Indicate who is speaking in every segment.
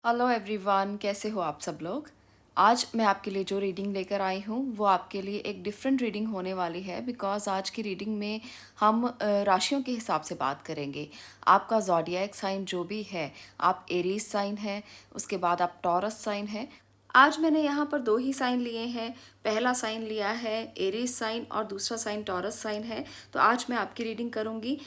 Speaker 1: Hello everyone, कैसे हो आप सब लोग। आज मैं आपके लिए जो रीडिंग लेकर आई हूँ वो आपके लिए एक डिफरेंट रीडिंग होने वाली है बिकॉज़ आज की रीडिंग में हम राशियों के हिसाब से बात करेंगे। आपका ज़ोडिएक साइन जो भी है, आप एरीज साइन है, उसके बाद आप टॉरस साइन है। आज मैंने यहाँ पर दो ही साइन लिए हैं। पहला साइन लिया है एरीज साइन और दूसरा साइन टॉरस साइन है। तो आज मैं आपकी रीडिंग करूँगी।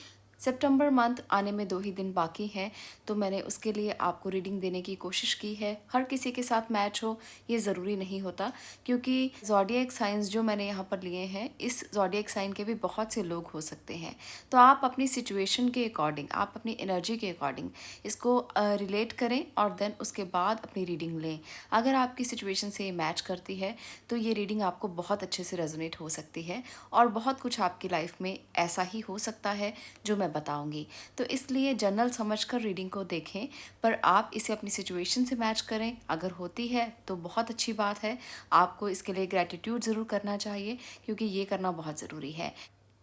Speaker 1: सितंबर मंथ आने में 2 ही दिन बाकी हैं, तो मैंने उसके लिए आपको रीडिंग देने की कोशिश की है। हर किसी के साथ मैच हो ये ज़रूरी नहीं होता, क्योंकि ज़ोडिएक साइंस जो मैंने यहाँ पर लिए हैं, इस ज़ोडिएक साइन के भी बहुत से लोग हो सकते हैं। तो आप अपनी सिचुएशन के अकॉर्डिंग, आप अपनी एनर्जी के अकॉर्डिंग इसको रिलेट करें और देन उसके बाद अपनी रीडिंग लें। अगर आपकी सिचुएशन से ये मैच करती है तो ये रीडिंग आपको बहुत अच्छे से रेजोनेट हो सकती है और बहुत कुछ आपकी लाइफ में ऐसा ही हो सकता है जो मैं बताऊंगी। तो इसलिए जनरल समझकर रीडिंग को देखें, पर आप इसे अपनी सिचुएशन से मैच करें। अगर होती है तो बहुत अच्छी बात है। आपको इसके लिए ग्रैटिट्यूड ज़रूर करना चाहिए, क्योंकि ये करना बहुत ज़रूरी है।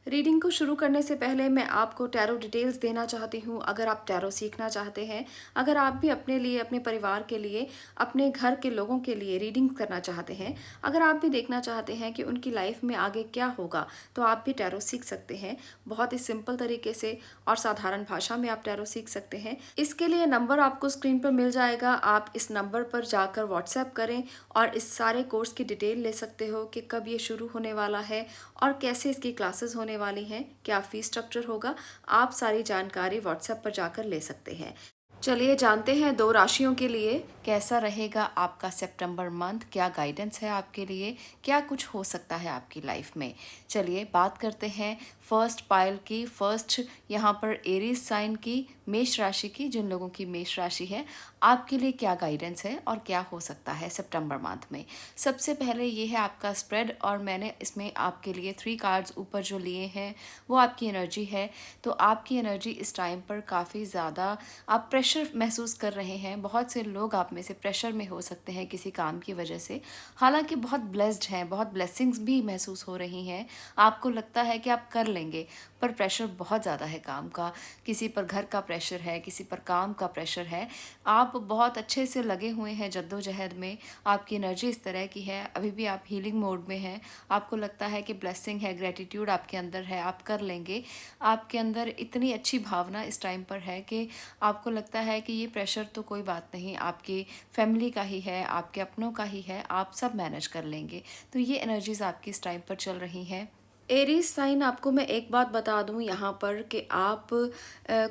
Speaker 1: रीडिंग को शुरू करने से पहले मैं आपको टैरो डिटेल्स देना चाहती हूँ। अगर आप टैरो सीखना चाहते हैं, अगर आप भी अपने लिए, अपने परिवार के लिए, अपने घर के लोगों के लिए रीडिंग करना चाहते हैं, अगर आप भी देखना चाहते हैं कि उनकी लाइफ में आगे क्या होगा, तो आप भी टैरो सीख सकते हैं। बहुत ही सिंपल तरीके से और साधारण भाषा में आप टैरो सीख सकते हैं। इसके लिए नंबर आपको स्क्रीन पर मिल जाएगा। आप इस नंबर पर जाकर व्हाट्सएप करें और इस सारे कोर्स की डिटेल ले सकते हो कि कब ये शुरू होने वाला है और कैसे इसकी क्लासेस होने वाली हैं, क्या फीस स्ट्रक्चर होगा। आप सारी जानकारी व्हाट्सएप पर जाकर ले सकते हैं। चलिए जानते हैं दो राशियों के लिए कैसा रहेगा आपका सितंबर मंथ, क्या गाइडेंस है आपके लिए, क्या कुछ हो सकता है आपकी लाइफ में। चलिए बात करते हैं फर्स्ट पाइल की, फर्स्ट यहाँ पर एरीज साइन की, मेष राशि की। जिन लोगों की मेष राशि है, आपके लिए क्या गाइडेंस है और क्या हो सकता है सितंबर मंथ में। सबसे पहले ये है आपका स्प्रेड, और मैंने इसमें आपके लिए 3 कार्ड्स ऊपर जो लिए हैं वो आपकी एनर्जी है। तो आपकी एनर्जी इस टाइम पर काफ़ी ज़्यादा, आप प्रेशर महसूस कर रहे हैं। बहुत से लोग आप में से प्रेशर में हो सकते हैं किसी काम की वजह से। हालांकि बहुत ब्लेस्ड हैं, बहुत ब्लेसिंग्स भी महसूस हो रही हैं। आपको लगता है कि आप कर लेंगे, पर प्रेशर बहुत ज़्यादा है काम का। किसी पर घर का प्रेशर है, किसी पर काम का प्रेशर है। आप बहुत अच्छे से लगे हुए हैं जद्दोजहद में। आपकी एनर्जी इस तरह की है, अभी भी आप हीलिंग मोड में हैं। आपको लगता है कि ब्लेसिंग है, ग्रेटिट्यूड आपके अंदर है, आप कर लेंगे। आपके अंदर इतनी अच्छी भावना इस टाइम पर है कि आपको लगता है कि ये प्रेशर तो कोई बात नहीं, आपकी फैमिली का ही है, आपके अपनों का ही है, आप सब मैनेज कर लेंगे। तो ये एनर्जीज आपकी इस टाइम पर चल रही हैं। एरीज साइन, आपको मैं एक बात बता दूं यहाँ पर कि आप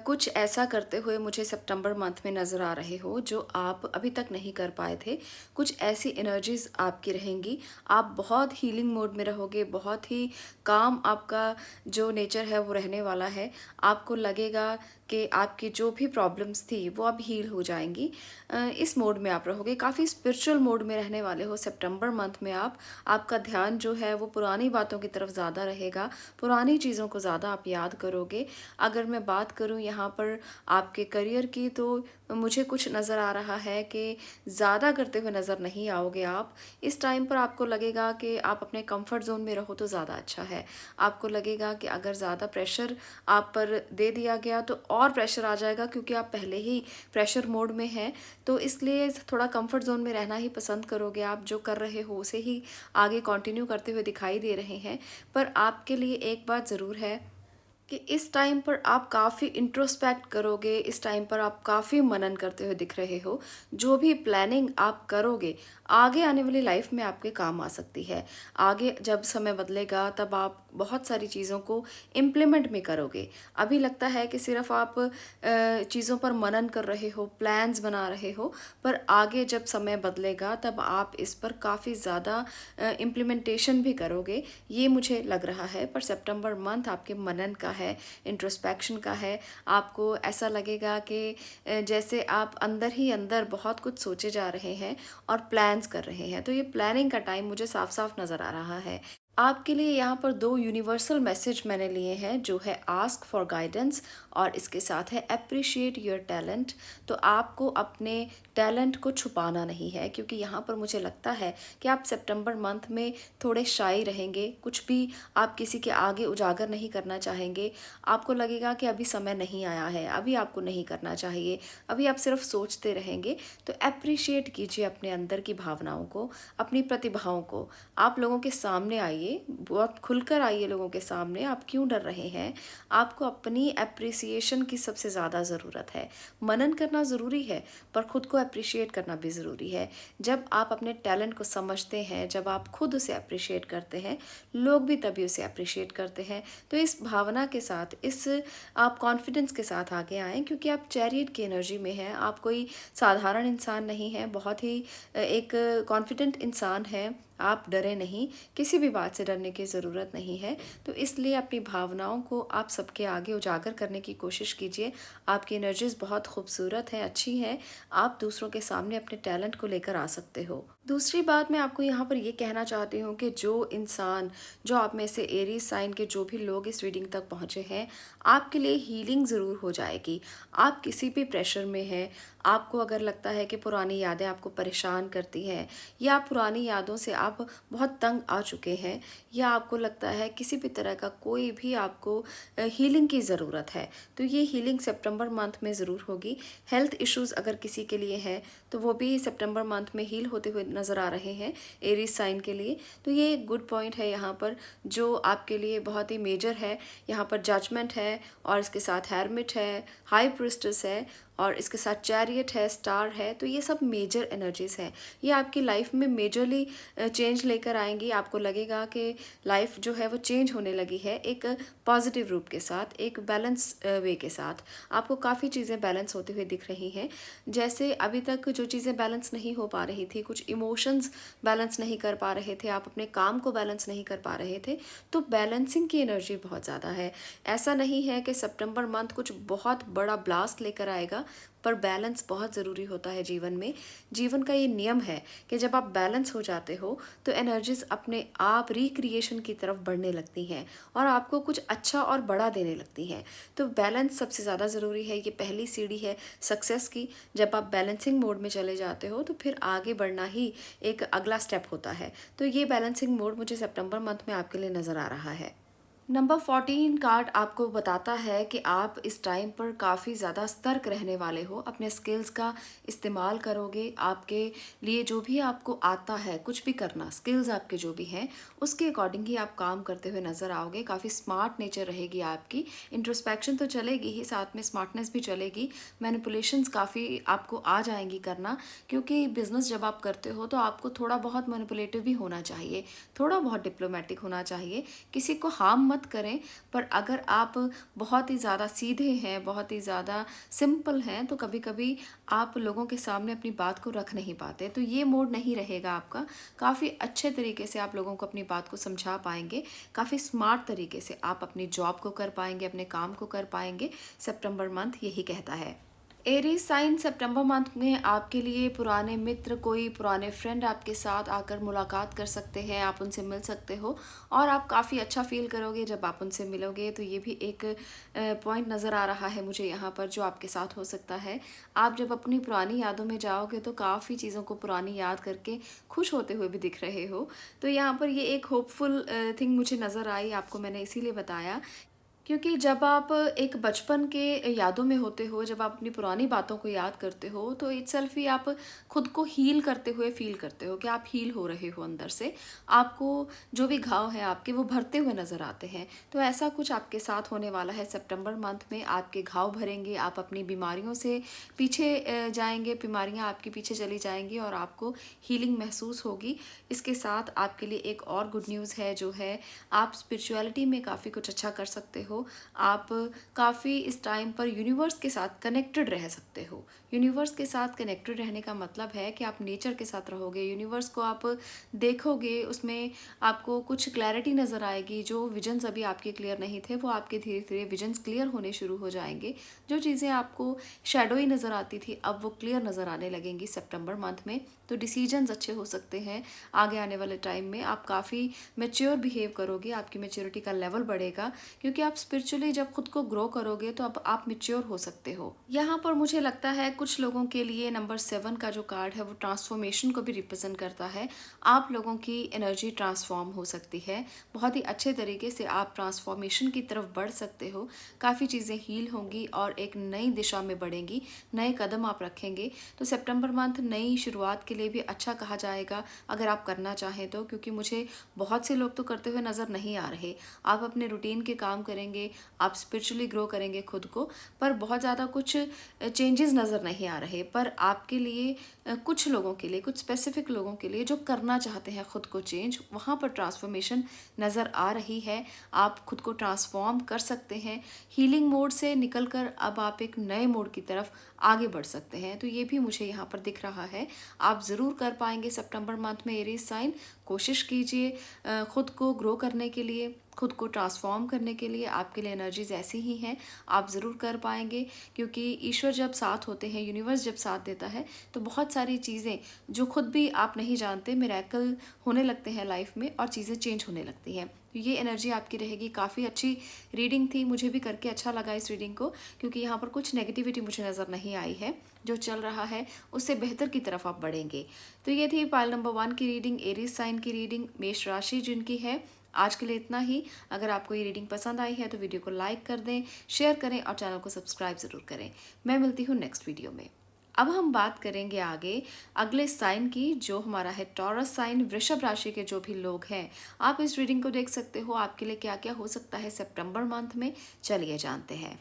Speaker 1: कुछ ऐसा करते हुए मुझे सितंबर मंथ में नज़र आ रहे हो जो आप अभी तक नहीं कर पाए थे। कुछ ऐसी एनर्जीज आपकी रहेंगी। आप बहुत हीलिंग मोड में रहोगे, बहुत ही काम आपका जो नेचर है वो रहने वाला है। आपको लगेगा कि आपकी जो भी प्रॉब्लम्स थी वो अब हील हो जाएंगी। इस मोड में आप रहोगे, काफ़ी स्पिरिचुअल मोड में रहने वाले हो सितंबर मंथ में। आपका ध्यान जो है वो पुरानी बातों की तरफ ज़्यादा रहेगा, पुरानी चीज़ों को ज़्यादा आप याद करोगे। अगर मैं बात करूँ यहाँ पर आपके करियर की, तो मुझे कुछ नज़र आ रहा है कि ज़्यादा करते हुए नज़र नहीं आओगे आप। इस टाइम पर आपको लगेगा कि आप अपने कंफर्ट जोन में रहो तो ज़्यादा अच्छा है। आपको लगेगा कि अगर ज़्यादा प्रेशर आप पर दे दिया गया तो और प्रेशर आ जाएगा, क्योंकि आप पहले ही प्रेशर मोड में हैं। तो इसलिए थोड़ा कंफर्ट जोन में रहना ही पसंद करोगे। आप जो कर रहे हो उसे ही आगे कंटिन्यू करते हुए दिखाई दे रहे हैं। पर आपके लिए एक बात ज़रूर है कि इस टाइम पर आप काफ़ी इंट्रोस्पेक्ट करोगे। इस टाइम पर आप काफ़ी मनन करते हुए दिख रहे हो। जो भी प्लानिंग आप करोगे आगे आने वाली लाइफ में आपके काम आ सकती है। आगे जब समय बदलेगा तब आप बहुत सारी चीज़ों को इम्प्लीमेंट में करोगे। अभी लगता है कि सिर्फ आप चीज़ों पर मनन कर रहे हो, प्लान्स बना रहे हो, पर आगे जब समय बदलेगा तब आप इस पर काफ़ी ज़्यादा इम्प्लीमेंटेशन भी करोगे, ये मुझे लग रहा है। पर सितंबर मंथ आपके मनन का है, इंट्रोस्पेक्शन का है। आपको ऐसा लगेगा कि जैसे आप अंदर ही अंदर बहुत कुछ सोचे जा रहे हैं और प्लान्स कर रहे हैं। तो ये प्लानिंग का टाइम मुझे साफ साफ नज़र आ रहा है। आपके लिए यहाँ पर 2 यूनिवर्सल मैसेज मैंने लिए हैं, जो है आस्क फॉर गाइडेंस और इसके साथ है एप्रिशिएट योर टैलेंट। तो आपको अपने टैलेंट को छुपाना नहीं है, क्योंकि यहाँ पर मुझे लगता है कि आप सितंबर मंथ में थोड़े शाई रहेंगे, कुछ भी आप किसी के आगे उजागर नहीं करना चाहेंगे। आपको लगेगा कि अभी समय नहीं आया है, अभी आपको नहीं करना चाहिए, अभी आप सिर्फ सोचते रहेंगे। तो एप्रिशिएट कीजिए अपने अंदर की भावनाओं को, अपनी प्रतिभाओं को। आप लोगों के सामने आइए, बहुत खुलकर आइए लोगों के सामने। आप क्यों डर रहे हैं? आपको अपनी एप्रिसिएशन की सबसे ज़्यादा ज़रूरत है। मनन करना ज़रूरी है, पर खुद को एप्रिशिएट करना भी ज़रूरी है। जब आप अपने टैलेंट को समझते हैं, जब आप खुद उसे एप्रिशिएट करते हैं, लोग भी तभी उसे एप्रिशिएट करते हैं। तो इस भावना के साथ, इस आप कॉन्फिडेंस के साथ आगे आएँ, क्योंकि आप चैरियट की एनर्जी में हैं। आप कोई साधारण इंसान नहीं हैं, बहुत ही एक कॉन्फिडेंट इंसान हैं। आप डरे नहीं, किसी भी बात से डरने की ज़रूरत नहीं है। तो इसलिए अपनी भावनाओं को आप सबके आगे उजागर करने की कोशिश कीजिए। आपकी एनर्जीज़ बहुत खूबसूरत हैं, अच्छी हैं। आप दूसरों के सामने अपने टैलेंट को लेकर आ सकते हो। दूसरी बात मैं आपको यहाँ पर ये कहना चाहती हूँ कि जो आप में से एरीज साइन के जो भी लोग इस रीडिंग तक पहुँचे हैं, आपके लिए हीलिंग ज़रूर हो जाएगी। आप किसी भी प्रेशर में हैं, आपको अगर लगता है कि पुरानी यादें आपको परेशान करती हैं, या पुरानी यादों से आप बहुत तंग आ चुके हैं, या आपको लगता है किसी भी तरह का कोई भी आपको हीलिंग की ज़रूरत है, तो ये हीलिंग सितंबर मंथ में ज़रूर होगी। हेल्थ इश्यूज़ अगर किसी के लिए हैं, तो वो भी सितंबर मंथ में हील होते हुए नज़र आ रहे हैं एरीज साइन के लिए। तो ये एक गुड पॉइंट है यहाँ पर, जो आपके लिए बहुत ही मेजर है। यहाँ पर जजमेंट है, और इसके साथ हैरमिट है, हाई प्रिस्टेस है, और इसके साथ चैरियट है, स्टार है। तो ये सब मेजर एनर्जीज़ हैं। ये आपकी लाइफ में मेजरली चेंज लेकर आएंगी। आपको लगेगा कि लाइफ जो है वो चेंज होने लगी है, एक पॉजिटिव रूप के साथ, एक बैलेंस वे के साथ। आपको काफ़ी चीज़ें बैलेंस होते हुए दिख रही हैं। जैसे अभी तक जो चीज़ें बैलेंस नहीं हो पा रही थी, कुछ इमोशंस बैलेंस नहीं कर पा रहे थे, आप अपने काम को बैलेंस नहीं कर पा रहे थे, तो बैलेंसिंग की एनर्जी बहुत ज़्यादा है। ऐसा नहीं है कि सितंबर मंथ कुछ बहुत बड़ा ब्लास्ट लेकर आएगा, पर बैलेंस बहुत ज़रूरी होता है जीवन में। जीवन का ये नियम है कि जब आप बैलेंस हो जाते हो, तो एनर्जीज अपने आप रिक्रिएशन की तरफ बढ़ने लगती हैं, और आपको कुछ अच्छा और बड़ा देने लगती हैं। तो बैलेंस सबसे ज़्यादा ज़रूरी है। ये पहली सीढ़ी है सक्सेस की। जब आप बैलेंसिंग मोड में चले जाते हो, तो फिर आगे बढ़ना ही एक अगला स्टेप होता है। तो ये बैलेंसिंग मोड मुझे सितंबर मंथ में आपके लिए नज़र आ रहा है। नंबर 14 कार्ड आपको बताता है कि आप इस टाइम पर काफ़ी ज़्यादा सतर्क रहने वाले हो, अपने स्किल्स का इस्तेमाल करोगे। आपके लिए जो भी आपको आता है कुछ भी करना, स्किल्स आपके जो भी हैं, उसके अकॉर्डिंग ही आप काम करते हुए नज़र आओगे। काफ़ी स्मार्ट नेचर रहेगी आपकी। इंट्रोस्पेक्शन तो चलेगी ही, साथ में स्मार्टनेस भी चलेगी। मैनिपुलेशंस काफ़ी आपको आ जाएंगी करना, क्योंकि बिजनेस जब आप करते हो तो आपको थोड़ा बहुत मैनिपुलेटिव भी होना चाहिए, थोड़ा बहुत डिप्लोमेटिक होना चाहिए। किसी को हार्म मत करें, पर अगर आप बहुत ही ज़्यादा सीधे हैं, बहुत ही ज़्यादा सिंपल हैं, तो कभी कभी आप लोगों के सामने अपनी बात को रख नहीं पाते। तो ये मोड नहीं रहेगा आपका। काफ़ी अच्छे तरीके से आप लोगों को अपनी बात को समझा पाएंगे, काफ़ी स्मार्ट तरीके से आप अपनी जॉब को कर पाएंगे, अपने काम को कर पाएंगे। सितंबर मंथ यही कहता है। एरीज साइन सितंबर मंथ में आपके लिए पुराने मित्र, कोई पुराने फ्रेंड आपके साथ आकर मुलाकात कर सकते हैं, आप उनसे मिल सकते हो, और आप काफ़ी अच्छा फील करोगे जब आप उनसे मिलोगे। तो ये भी एक पॉइंट नज़र आ रहा है मुझे यहाँ पर, जो आपके साथ हो सकता है। आप जब अपनी पुरानी यादों में जाओगे, तो काफ़ी चीज़ों को पुरानी याद करके खुश होते हुए भी दिख रहे हो। तो यहाँ पर ये एक होपफुल थिंग मुझे नज़र आई, आपको मैंने इसीलिए बताया, क्योंकि जब आप एक बचपन के यादों में होते हो, जब आप अपनी पुरानी बातों को याद करते हो, तो इटसेल्फ ही आप खुद को हील करते हुए फील करते हो कि आप हील हो रहे हो अंदर से। आपको जो भी घाव हैं आपके, वो भरते हुए नज़र आते हैं। तो ऐसा कुछ आपके साथ होने वाला है सितंबर मंथ में। आपके घाव भरेंगे, आप अपनी बीमारियों से पीछे जाएंगे, बीमारियां आपके पीछे चली जाएंगी, और आपको हीलिंग महसूस होगी। इसके साथ आपके लिए एक और गुड न्यूज़ है, जो है आप स्पिरिचुअलिटी में काफ़ी कुछ अच्छा कर सकते हो। हो। आप काफ़ी इस टाइम पर यूनिवर्स के साथ कनेक्टेड रह सकते हो। यूनिवर्स के साथ कनेक्टेड रहने का मतलब है कि आप नेचर के साथ रहोगे, यूनिवर्स को आप देखोगे, उसमें आपको कुछ क्लैरिटी नज़र आएगी। जो विजन्स अभी आपके क्लियर नहीं थे वो आपके धीरे धीरे विजन्स क्लियर होने शुरू हो जाएंगे। जो चीज़ें आपको शैडोई नज़र आती थी अब वो क्लियर नज़र आने लगेंगी सितंबर मंथ में। तो डिसीजंस अच्छे हो सकते हैं। आगे आने वाले टाइम में आप काफ़ी मैच्योर बिहेव करोगे, आपकी मैच्योरिटी का लेवल बढ़ेगा, क्योंकि आप स्पिरिचुअली जब खुद को ग्रो करोगे तो अब आप मैच्योर हो सकते हो। यहाँ पर मुझे लगता है कुछ लोगों के लिए नंबर 7 का जो कार्ड है वो ट्रांसफॉर्मेशन को भी रिप्रेजेंट करता है। आप लोगों की एनर्जी ट्रांसफॉर्म हो सकती है, बहुत ही अच्छे तरीके से आप ट्रांसफॉर्मेशन की तरफ बढ़ सकते हो। काफ़ी चीज़ें हील होंगी और एक नई दिशा में बढ़ेंगी, नए कदम आप रखेंगे। तो सितंबर मंथ नई शुरुआत के लिए भी अच्छा कहा जाएगा अगर आप करना चाहें तो, क्योंकि मुझे बहुत से लोग तो करते हुए नज़र नहीं आ रहे। आप अपने रूटीन के काम करेंगे, आप स्पिरिचुअली ग्रो करेंगे खुद को, पर बहुत ज़्यादा कुछ चेंजेस नज़र नहीं आ रहे। पर आपके लिए कुछ लोगों के लिए, कुछ स्पेसिफिक लोगों के लिए जो करना चाहते हैं खुद को चेंज, वहाँ पर ट्रांसफॉर्मेशन नज़र आ रही है। आप खुद को ट्रांसफॉर्म कर सकते हैं। हीलिंग मोड से निकलकर अब आप एक नए मोड की तरफ आगे बढ़ सकते हैं। तो ये भी मुझे यहाँ पर दिख रहा है। आप ज़रूर कर पाएंगे सितंबर मंथ में एरीज साइन। कोशिश कीजिए खुद को ग्रो करने के लिए, खुद को ट्रांसफॉर्म करने के लिए। आपके लिए एनर्जीज ऐसी ही हैं, आप ज़रूर कर पाएंगे, क्योंकि ईश्वर जब साथ होते हैं, यूनिवर्स जब साथ देता है, तो बहुत सारी चीज़ें जो खुद भी आप नहीं जानते, मिरेकल होने लगते हैं लाइफ में और चीज़ें चेंज होने लगती हैं। तो ये एनर्जी आपकी रहेगी। काफ़ी अच्छी रीडिंग थी, मुझे भी करके अच्छा लगा इस रीडिंग को, क्योंकि यहाँ पर कुछ नेगेटिविटी मुझे नज़र नहीं आई है। जो चल रहा है उससे बेहतर की तरफ आप बढ़ेंगे। तो ये थी पाइल नंबर 1 की रीडिंग, एरीज साइन की रीडिंग, मेष राशि जिनकी है। आज के लिए इतना ही। अगर आपको ये रीडिंग पसंद आई है तो वीडियो को लाइक कर दें, शेयर करें और चैनल को सब्सक्राइब ज़रूर करें। मैं मिलती हूँ नेक्स्ट वीडियो में। अब हम बात करेंगे आगे अगले साइन की, जो हमारा है टॉरस साइन, वृषभ राशि के जो भी लोग हैं। आप इस रीडिंग को देख सकते हो, आपके लिए क्या क्या हो सकता है सितंबर मंथ में। चलिए जानते हैं।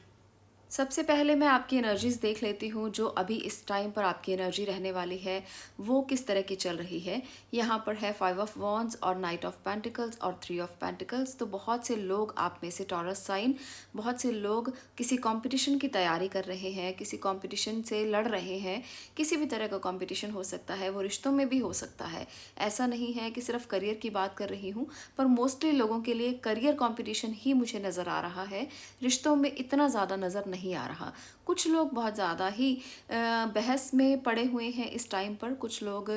Speaker 1: सबसे पहले मैं आपकी एनर्जीज देख लेती हूँ, जो अभी इस टाइम पर आपकी एनर्जी रहने वाली है वो किस तरह की चल रही है। यहाँ पर है 5 ऑफ वॉन्ड्स और नाइट ऑफ पेंटिकल्स और 3 ऑफ पेंटिकल्स। तो बहुत से लोग आप में से टॉरस साइन, बहुत से लोग किसी कंपटीशन की तैयारी कर रहे हैं, किसी कंपटीशन से लड़ रहे हैं। किसी भी तरह का कंपटीशन हो सकता है, वो रिश्तों में भी हो सकता है। ऐसा नहीं है कि सिर्फ करियर की बात कर रही हूँ, पर मोस्टली लोगों के लिए करियर कंपटीशन ही मुझे नज़र आ रहा है। रिश्तों में इतना ज़्यादा नज़र नहीं आ रहा। कुछ लोग बहुत ज़्यादा ही बहस में पड़े हुए हैं इस टाइम पर। कुछ लोग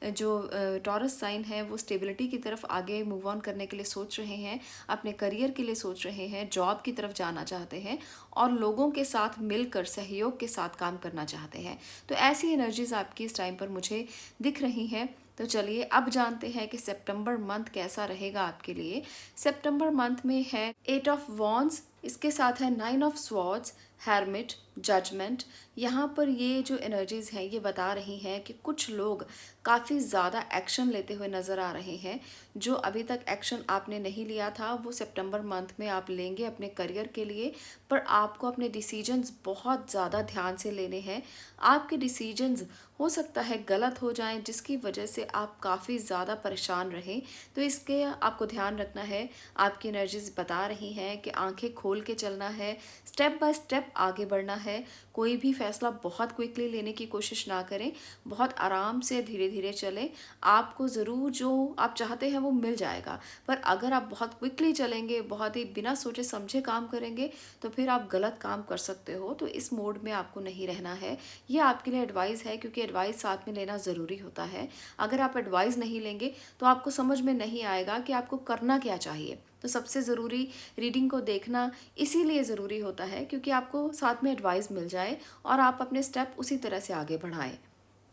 Speaker 1: जो टॉरस साइन है वो स्टेबिलिटी की तरफ आगे मूव ऑन करने के लिए सोच रहे हैं, अपने करियर के लिए सोच रहे हैं, जॉब की तरफ जाना चाहते हैं और लोगों के साथ मिलकर सहयोग के साथ काम करना चाहते हैं। तो ऐसी एनर्जीज आपकी इस टाइम पर मुझे दिख रही हैं। तो चलिए अब जानते हैं कि सितंबर मंथ कैसा रहेगा आपके लिए। सितंबर मंथ में है 8 ऑफ वॉन्ड्स, इसके साथ है 9 ऑफ स्वॉर्ड्स, हेरमिट, जजमेंट। यहाँ पर ये जो एनर्जीज हैं ये बता रही हैं कि कुछ लोग काफ़ी ज़्यादा एक्शन लेते हुए नज़र आ रहे हैं। जो अभी तक एक्शन आपने नहीं लिया था वो सितंबर मंथ में आप लेंगे अपने करियर के लिए, पर आपको अपने डिसीजंस बहुत ज़्यादा ध्यान से लेने हैं। आपके डिसीजंस हो सकता है गलत हो जाएं, जिसकी वजह से आप काफ़ी ज़्यादा परेशान रहें। तो इसके आपको ध्यान रखना है। आपकी एनर्जीज बता रही हैं कि आंखें खोल के चलना है, स्टेप बाय स्टेप आगे बढ़ना है। कोई भी फैसला बहुत क्विकली लेने की कोशिश ना करें, बहुत आराम से धीरे धीरे चलें। आपको ज़रूर जो आप चाहते हैं वो मिल जाएगा, पर अगर आप बहुत क्विकली चलेंगे, बहुत ही बिना सोचे समझे काम करेंगे, तो फिर आप गलत काम कर सकते हो। तो इस मोड में आपको नहीं रहना है। ये आपके लिए एडवाइस है, क्योंकि एडवाइस साथ में लेना ज़रूरी होता है। अगर आप एडवाइस नहीं लेंगे तो आपको समझ में नहीं आएगा कि आपको करना क्या चाहिए। तो सबसे ज़रूरी रीडिंग को देखना इसीलिए ज़रूरी होता है, क्योंकि आपको साथ में एडवाइस मिल जाए और आप अपने स्टेप उसी तरह से आगे बढ़ाएं।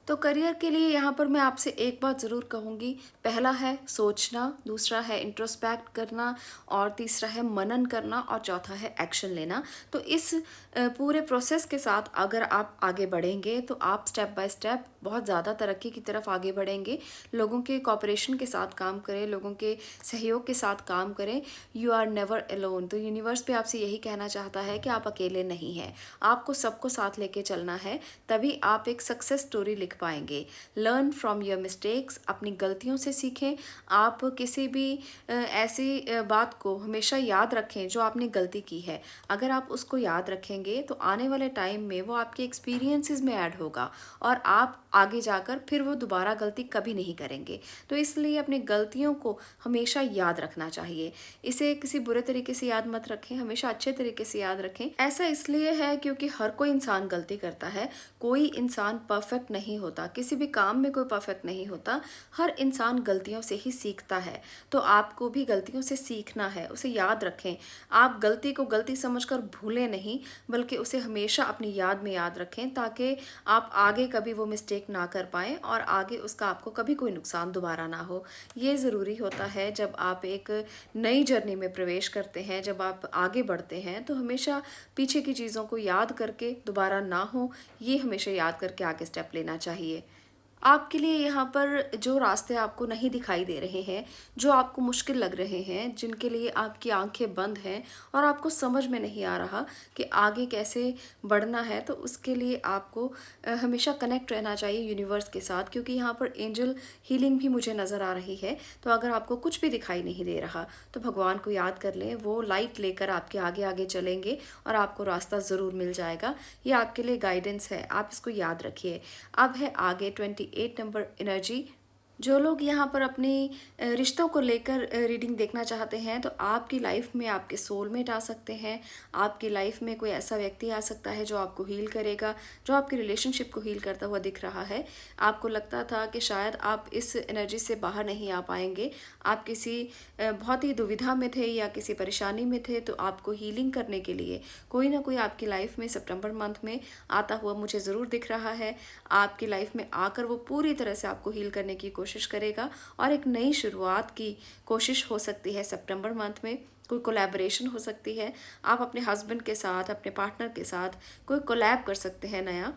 Speaker 1: तो करियर के लिए यहाँ पर मैं आपसे एक बात ज़रूर कहूँगी। पहला है सोचना, दूसरा है इंट्रोस्पेक्ट करना, और तीसरा है मनन करना, और चौथा है एक्शन लेना। तो इस पूरे प्रोसेस के साथ अगर आप आगे बढ़ेंगे तो आप स्टेप बाय स्टेप बहुत ज़्यादा तरक्की की तरफ आगे बढ़ेंगे। लोगों के कॉपरेशन के साथ काम करें, लोगों के सहयोग के साथ काम करें। You are never alone. तो यूनिवर्स पे आपसे यही कहना चाहता है कि आप अकेले नहीं हैं। आपको सबको साथ लेके चलना है, तभी आप एक सक्सेस स्टोरी लिख लिख पाएंगे। लर्न फ्रॉम योर मिस्टेक्स, अपनी गलतियों से सीखें। आप किसी भी ऐसी बात को हमेशा याद रखें जो आपने गलती की है। अगर आप उसको याद रखेंगे तो आने वाले टाइम में वो आपके एक्सपीरियंसेस में ऐड होगा और आप आगे जाकर फिर वो दोबारा गलती कभी नहीं करेंगे। तो इसलिए अपनी गलतियों को हमेशा याद रखना चाहिए। इसे किसी बुरे तरीके से याद मत रखें, हमेशा अच्छे तरीके से याद रखें। ऐसा इसलिए है क्योंकि हर कोई इंसान गलती करता है, कोई इंसान परफेक्ट नहीं होता, किसी भी काम में कोई परफेक्ट नहीं होता। हर इंसान गलतियों से ही सीखता है। तो आपको भी गलतियों से सीखना है, उसे याद रखें। आप गलती को गलती समझकर भूलें नहीं, बल्कि उसे हमेशा अपनी याद में याद रखें, ताकि आप आगे कभी वो मिस्टेक ना कर पाएँ और आगे उसका आपको कभी कोई नुकसान दोबारा ना हो। ये ज़रूरी होता है जब आप एक नई जर्नी में प्रवेश करते हैं, जब आप आगे बढ़ते हैं, तो हमेशा पीछे की चीज़ों को याद करके दोबारा ना हो, ये हमेशा याद करके आगे स्टेप लेना चाहिए। आपके लिए यहाँ पर जो रास्ते आपको नहीं दिखाई दे रहे हैं, जो आपको मुश्किल लग रहे हैं, जिनके लिए आपकी आंखें बंद हैं और आपको समझ में नहीं आ रहा कि आगे कैसे बढ़ना है, तो उसके लिए आपको हमेशा कनेक्ट रहना चाहिए यूनिवर्स के साथ, क्योंकि यहाँ पर एंजल हीलिंग भी मुझे नज़र आ रही है। तो अगर आपको कुछ भी दिखाई नहीं दे रहा तो भगवान को याद कर लें, वो लाइट लेकर आपके आगे आगे चलेंगे और आपको रास्ता ज़रूर मिल जाएगा। ये आपके लिए गाइडेंस है, आप इसको याद रखिए। अब है आगे 28 नंबर एनर्जी। जो लोग यहाँ पर अपने रिश्तों को लेकर रीडिंग देखना चाहते हैं, तो आपकी लाइफ में आपके सोलमेट आ सकते हैं। आपकी लाइफ में कोई ऐसा व्यक्ति आ सकता है जो आपको हील करेगा, जो आपकी रिलेशनशिप को हील करता हुआ दिख रहा है। आपको लगता था कि शायद आप इस एनर्जी से बाहर नहीं आ पाएंगे, आप किसी बहुत ही दुविधा में थे या किसी परेशानी में थे, तो आपको हीलिंग करने के लिए कोई ना कोई आपकी लाइफ में सितंबर मंथ में आता हुआ मुझे ज़रूर दिख रहा है। आपकी लाइफ में आकर वो पूरी तरह से आपको हील करने की कोशिश करेगा और एक नई शुरुआत की कोशिश हो सकती है। सितंबर मंथ में कोई कोलैबोरेशन हो सकती है, आप अपने हस्बैंड के साथ, अपने पार्टनर के साथ कोई कोलैब कर सकते हैं नया।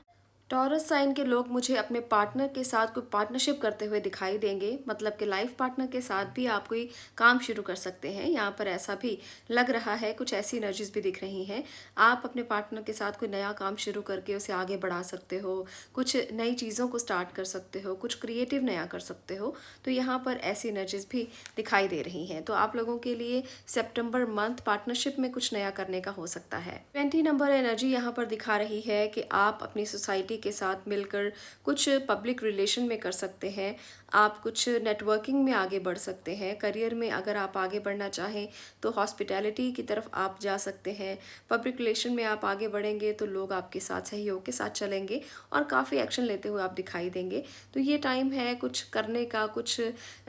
Speaker 1: टॉरस साइन के लोग मुझे अपने पार्टनर के साथ कोई पार्टनरशिप करते हुए दिखाई देंगे, मतलब कि लाइफ पार्टनर के साथ भी आप कोई काम शुरू कर सकते हैं। यहाँ पर ऐसा भी लग रहा है, कुछ ऐसी एनर्जीज भी दिख रही हैं। आप अपने पार्टनर के साथ कोई नया काम शुरू करके उसे आगे बढ़ा सकते हो, कुछ नई चीज़ों को स्टार्ट कर सकते हो, कुछ क्रिएटिव नया कर सकते हो। तो यहाँ पर ऐसी एनर्जीज भी दिखाई दे रही हैं। तो आप लोगों के लिए सितंबर मंथ पार्टनरशिप में कुछ नया करने का हो सकता है। 20 नंबर एनर्जी यहाँ पर दिखा रही है कि आप अपनी सोसाइटी के साथ मिलकर कुछ पब्लिक रिलेशन में कर सकते हैं, आप कुछ नेटवर्किंग में आगे बढ़ सकते हैं। करियर में अगर आप आगे बढ़ना चाहें तो हॉस्पिटैलिटी की तरफ आप जा सकते हैं। पब्लिक रिलेशन में आप आगे बढ़ेंगे तो लोग आपके साथ सहयोग के साथ चलेंगे और काफ़ी एक्शन लेते हुए आप दिखाई देंगे। तो ये टाइम है कुछ करने का, कुछ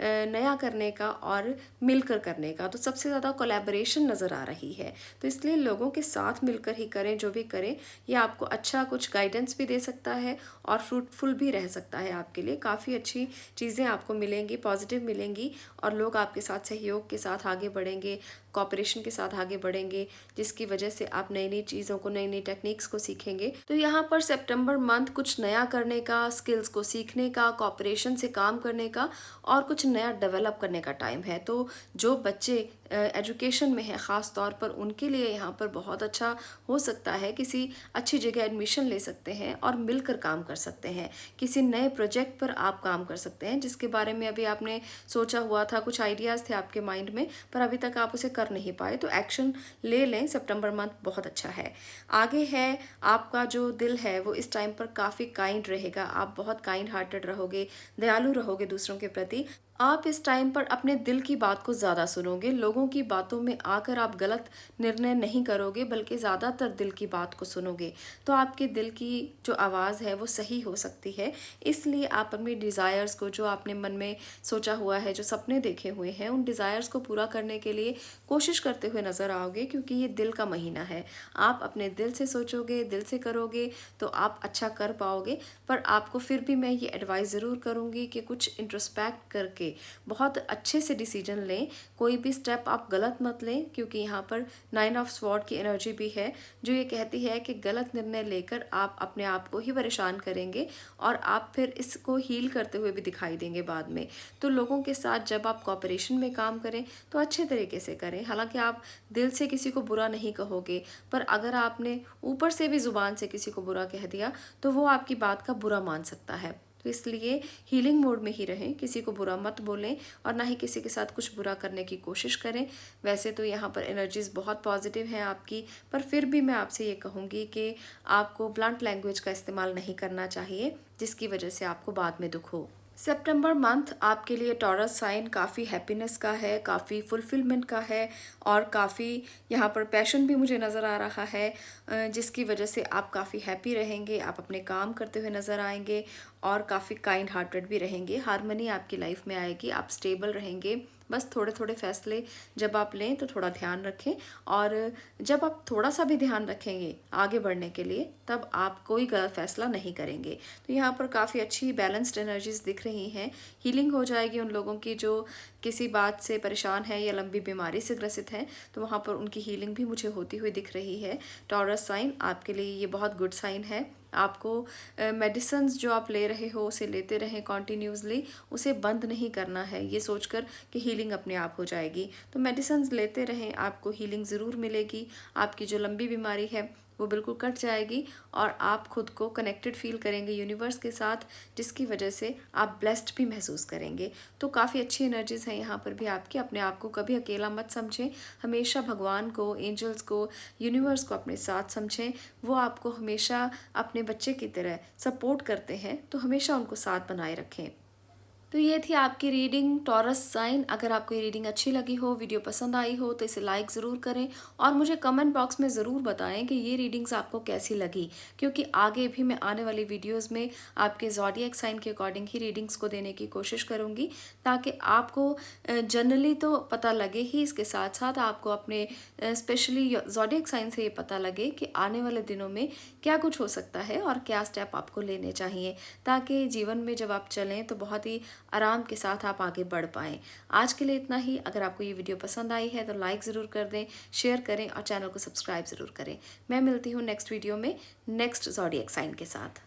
Speaker 1: नया करने का और मिलकर करने का। तो सबसे ज़्यादा कोलैबोरेशन नज़र आ रही है, तो इसलिए लोगों के साथ मिलकर ही करें, जो भी करें। ये आपको अच्छा कुछ गाइडेंस भी दे सकता है और फ्रूटफुल भी रह सकता है। आपके लिए काफ़ी अच्छी चीज़ें आपको मिलेंगी, पॉजिटिव मिलेंगी और लोग आपके साथ सहयोग के साथ आगे बढ़ेंगे, कॉपरेशन के साथ आगे बढ़ेंगे, जिसकी वजह से आप नई नई चीज़ों को, नई नई टेक्निक्स को सीखेंगे। तो यहाँ पर सितंबर मंथ कुछ नया करने का, स्किल्स को सीखने का, कॉपरेशन से काम करने का और कुछ नया डेवलप करने का टाइम है। तो जो बच्चे एजुकेशन में है ख़ास तौर पर, उनके लिए यहाँ पर बहुत अच्छा हो सकता है। किसी अच्छी जगह एडमिशन ले सकते हैं और मिलकर काम कर सकते हैं। किसी नए प्रोजेक्ट पर आप काम कर सकते हैं जिसके बारे में अभी आपने सोचा हुआ था, कुछ आइडियाज़ थे आपके माइंड में पर अभी तक आप उसे कर नहीं पाए, तो एक्शन ले लें। सितंबर मंथ बहुत अच्छा है। आगे है आपका जो दिल है वो इस टाइम पर काफ़ी काइंड रहेगा, आप बहुत काइंड हार्टेड रहोगे, दयालु रहोगे दूसरों के प्रति। आप इस टाइम पर अपने दिल की बात को ज़्यादा सुनोगे, लोगों की बातों में आकर आप गलत निर्णय नहीं करोगे, बल्कि ज़्यादातर दिल की बात को सुनोगे। तो आपके दिल की जो आवाज़ है वो सही हो सकती है। इसलिए आप अपने डिज़ायर्स को, जो आपने मन में सोचा हुआ है, जो सपने देखे हुए हैं, उन डिज़ायर्स को पूरा करने के लिए कोशिश करते हुए नज़र आओगे, क्योंकि ये दिल का महीना है। आप अपने दिल से सोचोगे, दिल से करोगे तो आप अच्छा कर पाओगे। पर आपको फिर भी मैं ये एडवाइस ज़रूर करूँगी कि कुछ इंट्रोस्पेक्ट करके बहुत अच्छे से डिसीजन लें। कोई भी स्टेप आप गलत मत लें, क्योंकि यहाँ पर 9 ऑफ स्वॉर्ड की एनर्जी भी है जो ये कहती है कि गलत निर्णय लेकर आप अपने आप को ही परेशान करेंगे और आप फिर इसको हील करते हुए भी दिखाई देंगे बाद में। तो लोगों के साथ जब आप कॉपरेशन में काम करें तो अच्छे तरीके से करें। हालांकि आप दिल से किसी को बुरा नहीं कहोगे, पर अगर आपने ऊपर से भी ज़ुबान से किसी को बुरा कह दिया तो वो आपकी बात का बुरा मान सकता है। तो इसलिए हीलिंग मोड में ही रहें, किसी को बुरा मत बोलें और ना ही किसी के साथ कुछ बुरा करने की कोशिश करें। वैसे तो यहाँ पर एनर्जीज़ बहुत पॉजिटिव हैं आपकी, पर फिर भी मैं आपसे ये कहूँगी कि आपको ब्लंट लैंग्वेज का इस्तेमाल नहीं करना चाहिए, जिसकी वजह से आपको बाद में दुख हो। सितंबर मंथ आपके लिए टॉरस साइन काफ़ी हैप्पीनेस का है, काफ़ी फुलफिलमेंट का है और काफ़ी यहाँ पर पैशन भी मुझे नज़र आ रहा है, जिसकी वजह से आप काफ़ी हैप्पी रहेंगे, आप अपने काम करते हुए नज़र आएंगे और काफ़ी काइंड हार्टेड भी रहेंगे। हार्मनी आपकी लाइफ में आएगी, आप स्टेबल रहेंगे। बस थोड़े थोड़े फैसले जब आप लें तो थोड़ा ध्यान रखें, और जब आप थोड़ा सा भी ध्यान रखेंगे आगे बढ़ने के लिए, तब आप कोई गलत फैसला नहीं करेंगे। तो यहाँ पर काफ़ी अच्छी बैलेंस्ड एनर्जीज दिख रही हैं। हीलिंग हो जाएगी उन लोगों की जो किसी बात से परेशान है या लंबी बीमारी से ग्रसित हैं, तो वहाँ पर उनकी हीलिंग भी मुझे होती हुई दिख रही है। टॉरस साइन आपके लिए ये बहुत गुड साइन है। आपको मेडिसिन्स जो आप ले रहे हो उसे लेते रहें कॉन्टीन्यूसली, उसे बंद नहीं करना है ये सोचकर कि हीलिंग अपने आप हो जाएगी। तो मेडिसिन्स लेते रहें, आपको हीलिंग ज़रूर मिलेगी। आपकी जो लंबी बीमारी है वो बिल्कुल कट जाएगी और आप खुद को कनेक्टेड फील करेंगे यूनिवर्स के साथ, जिसकी वजह से आप ब्लेस्ड भी महसूस करेंगे। तो काफ़ी अच्छी एनर्जीज़ हैं यहाँ पर भी आपकी। अपने आप को कभी अकेला मत समझें, हमेशा भगवान को, एंजल्स को, यूनिवर्स को अपने साथ समझें। वो आपको हमेशा अपने बच्चे की तरह सपोर्ट करते हैं, तो हमेशा उनको साथ बनाए रखें। तो ये थी आपकी रीडिंग टॉरस साइन। अगर आपको ये रीडिंग अच्छी लगी हो, वीडियो पसंद आई हो, तो इसे लाइक ज़रूर करें और मुझे कमेंट बॉक्स में ज़रूर बताएं कि ये रीडिंग्स आपको कैसी लगी, क्योंकि आगे भी मैं आने वाली वीडियोस में आपके ज़ोडिएक साइन के अकॉर्डिंग ही रीडिंग्स को देने की कोशिश करूँगी, ताकि आपको जनरली तो पता लगे ही, इसके साथ साथ आपको अपने स्पेशली ज़ोडिएक साइन से ये पता लगे कि आने वाले दिनों में क्या कुछ हो सकता है और क्या स्टेप आपको लेने चाहिए, ताकि जीवन में जब आप चलें तो बहुत ही आराम के साथ आप आगे बढ़ पाएँ। आज के लिए इतना ही। अगर आपको ये वीडियो पसंद आई है तो लाइक ज़रूर कर दें, शेयर करें और चैनल को सब्सक्राइब ज़रूर करें। मैं मिलती हूँ नेक्स्ट वीडियो में नेक्स्ट ज़ोडिएक साइन के साथ।